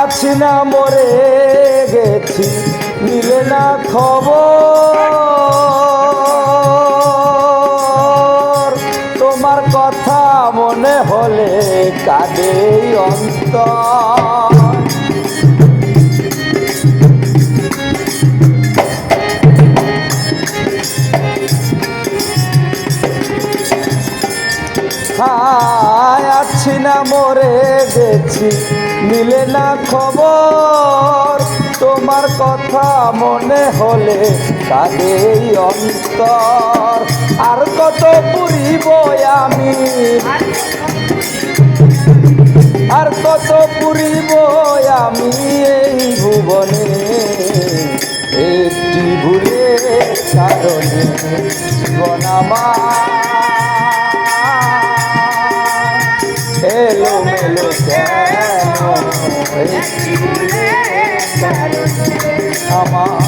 আছি না মরে গেছি নিলে না খবর তোমার কথা মনে হলে কাঁদে অন্তর আছি না মরে গেছি নিলে না খবর তোমার কথা মনে হলে কাঁদে অন্তর আর কত পুরিব আমি আর কত পুরিব আমি এই ভুবনে একটি ভুলের কারণে জীবন আমার এলো মেলো কেন আমার